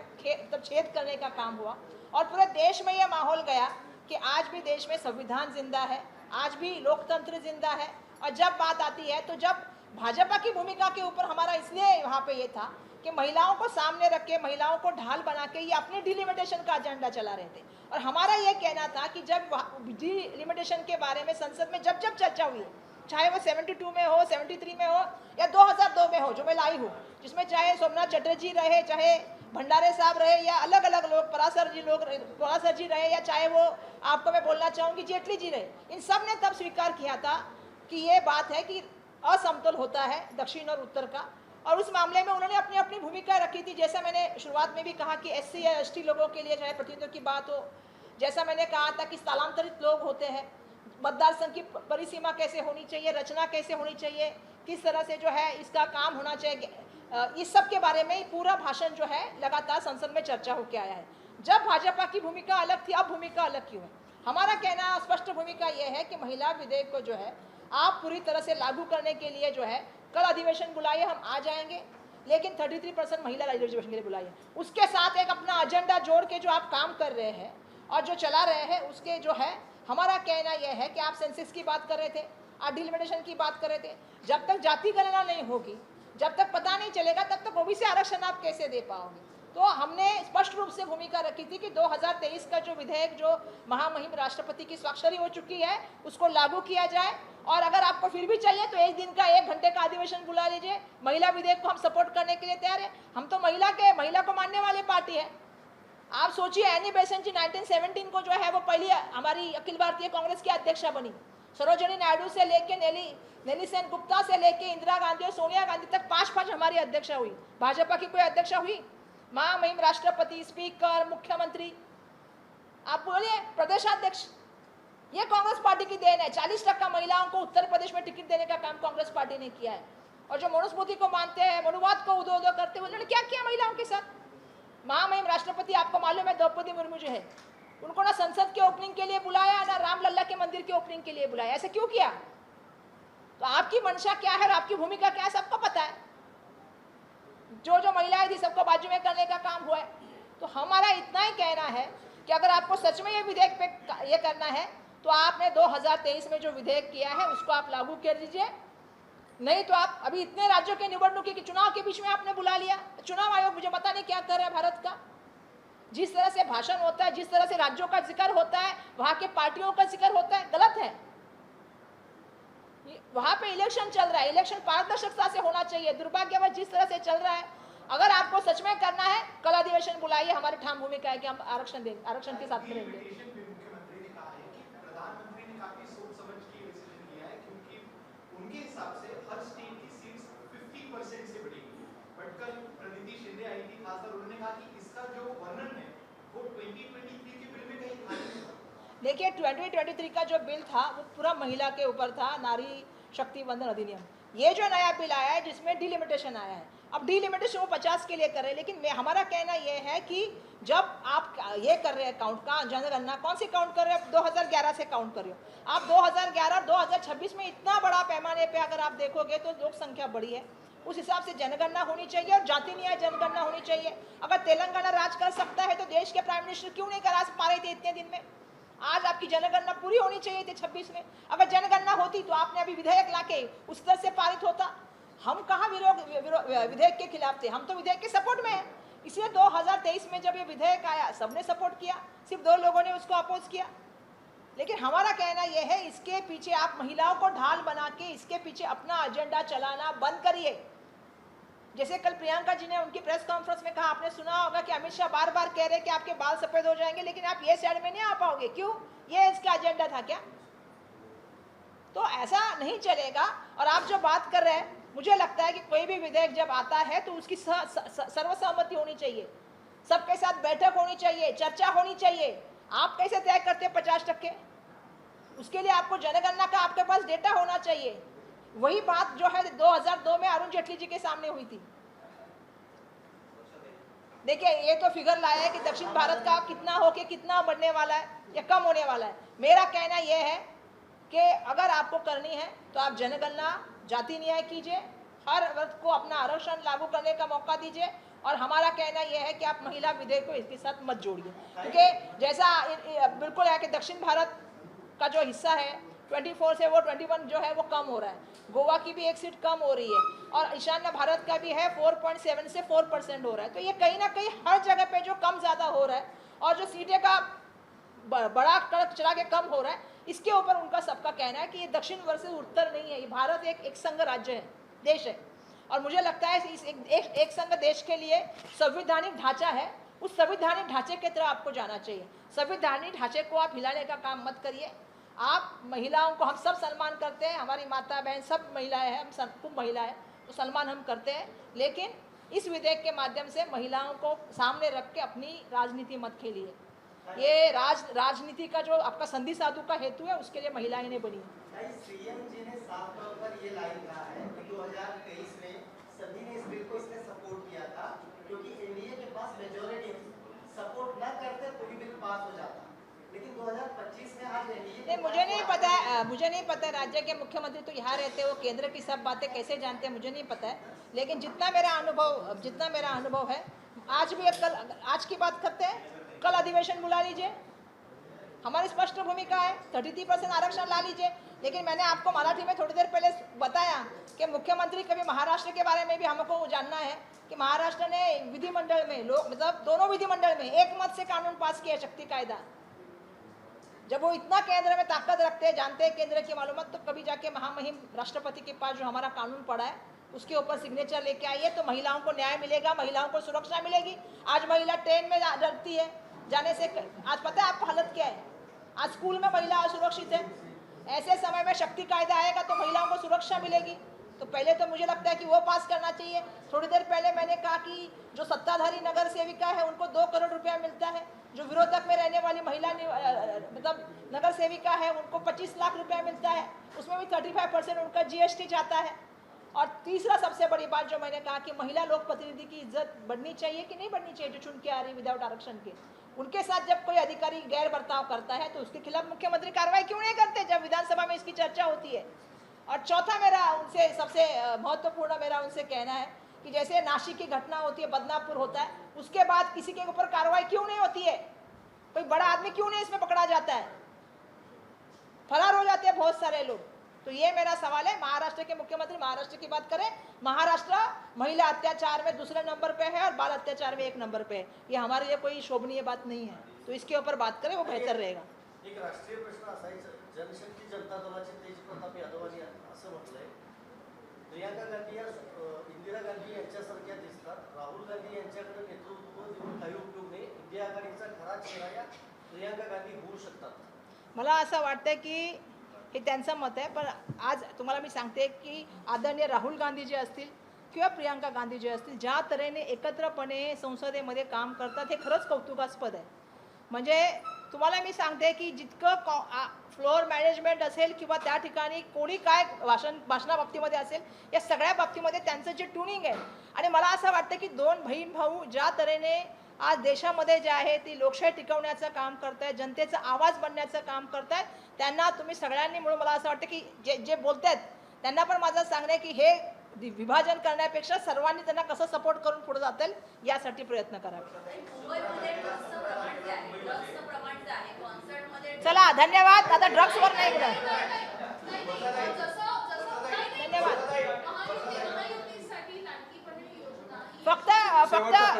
छेद करने का काम हुआ और पूरे देश में ये माहौल गया कि आज भी देश में संविधान जिंदा है, आज भी लोकतंत्र जिंदा है. और जब बात आती है तो जब भाजपा की भूमिका के ऊपर हमारा इसलिए वहाँ पे ये था कि महिलाओं को सामने रख के, महिलाओं को ढाल बना के ये अपने डिलिमिटेशन का एजेंडा चला रहे थे. और हमारा ये कहना था कि जब डिलिमिटेशन के बारे में संसद में जब जब चर्चा हुई, चाहे वो 72 में हो, 73 में हो या 2002 में हो, जो मैं लाई हूँ, जिसमें चाहे सोमनाथ चटर्जी रहे, चाहे भंडारे साहब रहे या अलग अलग लोग, परासर जी रहे या चाहे वो आपको मैं बोलना चाहूँगी जेटली जी रहे, इन सब ने तब स्वीकार किया था कि ये बात है कि असमतोल होता है दक्षिण और उत्तर का. और उस मामले में उन्होंने अपनी अपनी भूमिका रखी थी. जैसा मैंने शुरुआत में भी कहा कि SC या ST लोगों के लिए चाहे प्रतिनिधित्व की बात हो, जैसा मैंने कहा था कि स्थलांतरित लोग होते हैं, मतदार संघ की परिसीमा कैसे होनी चाहिए, रचना कैसे होनी चाहिए, किस तरह से जो है इसका काम होना चाहिए, इस सब के बारे में पूरा भाषण जो है लगातार संसद में चर्चा होकर आया है. जब भाजपा की भूमिका अलग थी, अब भूमिका अलग क्यों है. हमारा कहना स्पष्ट भूमिका ये है कि महिला विधेयक को जो है आप पूरी तरह से लागू करने के लिए जो है कल अधिवेशन बुलाइए, हम आ जाएंगे. लेकिन 33% महिला रिजर्वेशन के लिए बुलाई है। उसके साथ एक अपना एजेंडा जोड़ के जो आप काम कर रहे हैं और जो चला रहे हैं, उसके जो है हमारा कहना यह है कि आप सेंसस की बात कर रहे थे, आप डिलिमिटेशन की बात कर रहे थे। जब तक जाति गणना नहीं होगी, जब तक पता नहीं चलेगा, तब तक ओबीसी आरक्षण आप कैसे दे पाओगे। तो हमने स्पष्ट रूप से भूमिका रखी थी कि 2023 का जो विधेयक जो महामहिम राष्ट्रपति की स्वाक्षरी हो चुकी है, उसको लागू किया जाए। और अगर आपको फिर भी चाहिए तो एक दिन का 1 घंटे का अधिवेशन बुला लीजिए। महिला विधेयक को हम सपोर्ट करने के लिए तैयार है। हम तो महिला को मानने वाली पार्टी है। आप सोचिए, एनी बेसेंट जी 1917 को जो है वो पहली हमारी अखिल भारतीय कांग्रेस की अध्यक्षा बनी। सरोजिनी नायडू से लेके नेली सेन गुप्ता से लेके इंदिरा गांधी और सोनिया गांधी तक 5 हमारी अध्यक्षा हुई। भाजपा की कोई अध्यक्षा हुई? महामहिम राष्ट्रपति, स्पीकर, मुख्यमंत्री, आप बोलिए प्रदेशाध्यक्ष, ये कांग्रेस पार्टी की देन है। 40% महिलाओं को उत्तर प्रदेश में टिकट देने का काम कांग्रेस पार्टी ने किया है। और जो मनुस्मृति को मानते हैं, मनुवाद को उदो उदो करते हुए, उन्होंने क्या किया महिलाओं के साथ? महामहिम राष्ट्रपति आपको मालूम है द्रौपदी मुर्मू जो है, उनको ना संसद के ओपनिंग के लिए बुलाया, ना रामलला के मंदिर के ओपनिंग के लिए बुलाया। ऐसे क्यों किया? तो आपकी मंशा क्या है और आपकी भूमिका क्या है सबको पता है। जो महिलाएं थी सबको बाजू में करने का काम हुआ है। तो हमारा इतना ही कहना है कि अगर आपको सच में ये विधेयक पे ये करना है तो आपने 2023 में जो विधेयक किया है उसको आप लागू कर दीजिए। नहीं तो आप अभी इतने राज्यों के निवडणुकी के चुनाव के बीच में आपने बुला लिया। चुनाव आयोग मुझे पता नहीं क्या कर रहा है भारत का। जिस तरह से भाषण होता है, जिस तरह से राज्यों का जिक्र होता है, वहां के पार्टियों का जिक्र होता है, गलत है। वहां पे इलेक्शन चल रहा है, इलेक्शन पारदर्शिता से होना चाहिए। दुर्भाग्यवश जिस तरह से चल रहा है, अगर आपको सच में करना है कल अधिवेशन बुलाइए। हमारी ठाम भूमिका है कि हम आरक्षण देंगे, आरक्षण के साथ करेंगे। मुख्यमंत्री ने कहा है कि प्रधानमंत्री ने काफी सोच समझ के डिसीजन लिया है, क्योंकि उनके हिसाब से हर स्टेट की सीट्स 50% से बढ़ेगी। बट कल प्रणीति शिंदे आई थी खासकर, उन्होंने कहा कि इसका जो वर्णन है वो 2023 के बिल में कहीं था नहीं। देखिए 2023 का जो बिल था वो पूरा महिला के ऊपर था, नारी शक्ति वंदन अधिनियम। ये जो नया बिल आया है जिसमें डिलिमिटेशन आया है, अब डिलिमिटेशन वो 50 के लिए कर रहे हैं। लेकिन हमारा कहना ये है कि जब आप ये कर रहे हैं काउंट का जनगणना, कौन सी काउंट कर रहे हैं? 2011 से काउंट कर रहे हो आप। 2011 2026 में इतना बड़ा पैमाने पे अगर आप देखोगे तो लोक संख्या बढ़ी है, उस हिसाब से जनगणना होनी चाहिए और जाति न्याय जनगणना होनी चाहिए। अगर तेलंगाना राज कर सकता है तो देश के प्राइम मिनिस्टर क्यों नहीं करा पा रहे थे इतने दिन में? आज आपकी जनगणना पूरी होनी चाहिए थी 26 में। अगर जनगणना होती तो आपने अभी विधेयक लाके उस तरह से पारित होता। हम कहाँ विधेयक के खिलाफ थे, हम तो विधेयक के सपोर्ट में हैं। इसलिए 2023 में जब ये विधेयक आया सबने सपोर्ट किया, सिर्फ 2 लोगों ने उसको अपोज किया। लेकिन हमारा कहना यह है इसके पीछे आप महिलाओं को ढाल बना के इसके पीछे अपना एजेंडा चलाना बंद करिए। जैसे कल प्रियंका जी ने उनकी प्रेस कॉन्फ्रेंस में कहा, आपने सुना होगा कि अमित शाह बार बार कह रहे कि आपके बाल सफेद हो जाएंगे, लेकिन आप ये साइड में नहीं आ पाओगे। क्यों? ये इसका एजेंडा था क्या? तो ऐसा नहीं चलेगा। और आप जो बात कर रहे हैं, मुझे लगता है कि कोई भी विधेयक जब आता है तो उसकी सर्वसहमति होनी चाहिए, सबके साथ बैठक होनी चाहिए, चर्चा होनी चाहिए। आप कैसे तय करते हैं 50%? उसके लिए आपको जनगणना का आपके पास डेटा होना चाहिए। वही बात जो है 2002 में अरुण जेटली जी के सामने हुई थी। देखिए ये तो फिगर लाया है कि दक्षिण भारत का कितना होके कितना बढ़ने वाला है या कम होने वाला है। मेरा कहना यह है कि अगर आपको करनी है तो आप जनगणना, जाति न्याय कीजिए, हर वर्ग को अपना आरक्षण लागू करने का मौका दीजिए। और हमारा कहना यह है कि आप महिला विधेयक को इसके साथ मत जोड़िए, क्योंकि जैसा बिल्कुल है कि दक्षिण भारत का जो हिस्सा है 24 से वो 21 जो है वो कम हो रहा है। गोवा की भी एक सीट कम हो रही है और ईशान्य भारत का भी है 4.7 से 4% हो रहा है। तो ये कहीं ना कहीं हर जगह पे जो कम ज़्यादा हो रहा है और जो सीटें का बड़ा कड़क चढ़ा के कम हो रहा है, इसके ऊपर उनका सबका कहना है कि ये दक्षिण वर्सेस उत्तर नहीं है, ये भारत एक संघ राज्य है, देश है। और मुझे लगता है इस एक संघ देश के लिए संवैधानिक ढांचा है, उस संवैधानिक ढांचे की तरह आपको जाना चाहिए। संवैधानिक ढांचे को आप हिलाने का काम मत करिए। आप महिलाओं को, हम सब सम्मान करते हैं, हमारी माता बहन सब महिलाएं हैं, हम सब खूब महिला है तो सम्मान हम करते हैं। लेकिन इस विधेयक के माध्यम से महिलाओं को सामने रख के अपनी राजनीति मत खेलिए। ये राजनीति का जो आपका संधि साधु का हेतु है उसके लिए महिलाएं ने बनी है। सीएम जी ने साफ तौर पर ये लाइन कहा है कि 2023 में सभी ने इस बिल को इसलिए सपोर्ट किया था क्योंकि एनडीए के पास मेजॉरिटी सपोर्ट न करते तो भी बिल पास हो जाता। लेकिन 2025 में आज एनडीए मुझे नहीं पता राज्य के मुख्यमंत्री तो यहाँ रहते हैं, वो केंद्र की सब बातें कैसे जानते हैं मुझे नहीं पता है। लेकिन जितना मेरा अनुभव है, आज भी आज की बात करते हैं, कल अधिवेशन बुला लीजिए, हमारी स्पष्ट भूमिका है, 33% आरक्षण ला लीजिए। लेकिन मैंने आपको मराठी में थोड़ी देर पहले बताया कि मुख्यमंत्री कभी महाराष्ट्र के बारे में भी हमको जानना है कि महाराष्ट्र ने विधिमंडल में मतलब दोनों विधिमंडल में एक मत से कानून पास किया, शक्ति कायदा। जब वो इतना केंद्र में ताकत रखते हैं, जानते हैं केंद्र की मालूमात, तो कभी जाके महामहिम राष्ट्रपति के पास जो हमारा कानून पड़ा है उसके ऊपर सिग्नेचर लेके आइए, तो महिलाओं को न्याय मिलेगा, महिलाओं को सुरक्षा मिलेगी। आज महिला ट्रेन में डरती है जाने से, आज पता है आपको हालत क्या है, आज स्कूल में महिला असुरक्षित है। ऐसे समय में शक्ति कायदा आएगा तो महिलाओं को सुरक्षा मिलेगी। तो पहले तो मुझे लगता है कि वो पास करना चाहिए। थोड़ी देर पहले मैंने कहा कि जो सत्ताधारी नगर सेविका है उनको 2 करोड़ रुपया मिलता है, जो विरोधक में रहने वाली महिला मतलब नगर सेविका है उनको 25 लाख रुपया मिलता है, उसमें भी 35% उनका GST जाता है। और तीसरा सबसे बड़ी बात जो मैंने कहा कि महिला लोक प्रतिनिधि की इज्जत बढ़नी चाहिए कि नहीं बढ़नी चाहिए, जो चुन के आ रही विदाउट आरक्षण के, उनके साथ जब कोई अधिकारी गैर बर्ताव करता है तो उसके खिलाफ मुख्यमंत्री कार्रवाई क्यों नहीं करते जब विधानसभा में इसकी चर्चा होती है। और चौथा मेरा उनसे सबसे महत्वपूर्ण मेरा उनसे कहना है कि जैसे नासिक की घटना होती है, बदनापुर होता है, उसके बाद किसी के ऊपर कार्रवाई क्यों नहीं होती है, कोई बड़ा आदमी क्यों नहीं इसमें पकड़ा जाता है, फरार हो जाते हैं बहुत सारे लोग। तो ये मेरा सवाल है। महाराष्ट्र के मुख्यमंत्री महाराष्ट्र की बात करें, महाराष्ट्र महिला अत्याचार में दूसरे नंबर पे है और बाल अत्याचार में 1 नंबर पे है। ये हमारे लिए कोई शोभनीय बात नहीं है, तो इसके ऊपर बात करें, वो बेहतर रहेगा। एक राष्ट्रीय प्रश्न असा आहे, जनशक्ती जनता दलाचे तेज प्रताप यादवांनी असं म्हटलंय, प्रियंका गांधी या इंदिरा गांधी यांच्यासारख्या दिसतात, राहुल गांधी यांच्याकडे नेतृत्व देऊन काही उपयोग नाही, इंडिया आघाडीचा खरा चेहरा या प्रियंका गांधी होऊ शकतात। मला असं वाटतं की हे त्यांचं मत आहे, पण आज तुम्हाला मी सांगते की आदरणीय राहुल गांधी जे असतील किंवा प्रियंका गांधी जे असतील, ज्या तऱ्हेने एकत्रपणे संसदेमध्ये काम करतात हे खरंच कौतुकास्पद आहे। म्हणजे तुम्हाला मी सांगते की जितकं फ्लोअर मॅनेजमेंट असेल किंवा त्या ठिकाणी कोणी काय भाषणाबाबतीमध्ये असेल, या सगळ्या बाबतीमध्ये त्यांचं जे ट्युनिंग आहे, आणि मला असं वाटतं की 2 बहीण भाऊ ज्या तऱ्हेने आज देशामध्ये जे आहे ती लोकशाही टिकवण्याचं काम करतायत, जनतेचा आवाज बनण्याचं काम करतायत, त्यांना तुम्ही सगळ्यांनी मिळून मला असं वाटतं की जे बोलतायत त्यांना पण माझं सांगणं आहे की हे विभाजन करण्यापेक्षा सर्वांनी त्यांना कसं सपोर्ट करून पुढे जातील यासाठी प्रयत्न करावे। चला धन्यवाद। आता ड्रग्सवर नाही बोलत। धन्यवाद।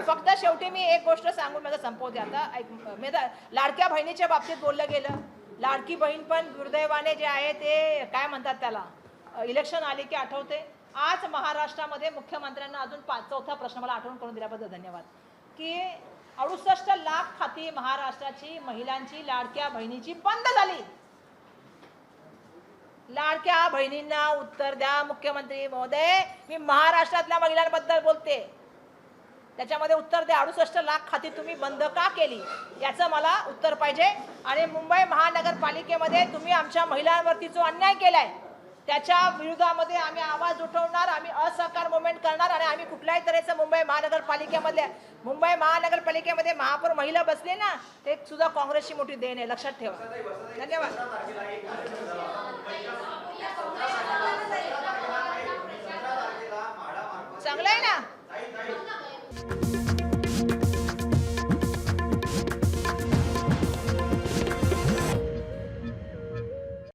फक्त शेवटी मी एक गोष्ट सांगून माझं संपवते आता। लाडक्या बहिणीच्या बाबतीत बोललं गेलं, लाडकी बहीण पण दुर्दैवाने जे आहे ते काय म्हणतात त्याला, इलेक्शन आली की आठवते। आज महाराष्ट्रामध्ये मुख्यमंत्र्यांना अजून 4था प्रश्न मला आठवण करून दिल्याबद्दल धन्यवाद, की 68 लाख खाती महाराष्ट्राची महिलांची लाडक्या बहिणीची बंद झाली। लाडक्या बहिणींना उत्तर द्या मुख्यमंत्री महोदय, मी महाराष्ट्रातल्या महिलांबद्दल बोलते, त्याच्यामध्ये उत्तर द्या। 68 लाख खाती तुम्ही बंद का केली याचं मला उत्तर पाहिजे। आणि मुंबई महानगरपालिकेमध्ये तुम्ही आमच्या महिलांवरती जो अन्याय केलाय त्याच्या विरोधामध्ये आम्ही आवाज उठवणार, आम्ही असहकार मुवमेंट करणार, आणि आम्ही कुठल्याही तऱ्हेचं मुंबई महानगरपालिकेमध्ये महापौर महिला बसले ना, ते सुद्धा काँग्रेसची मोठी देण आहे, लक्षात ठेवा। धन्यवाद। चांगलं आहे ना।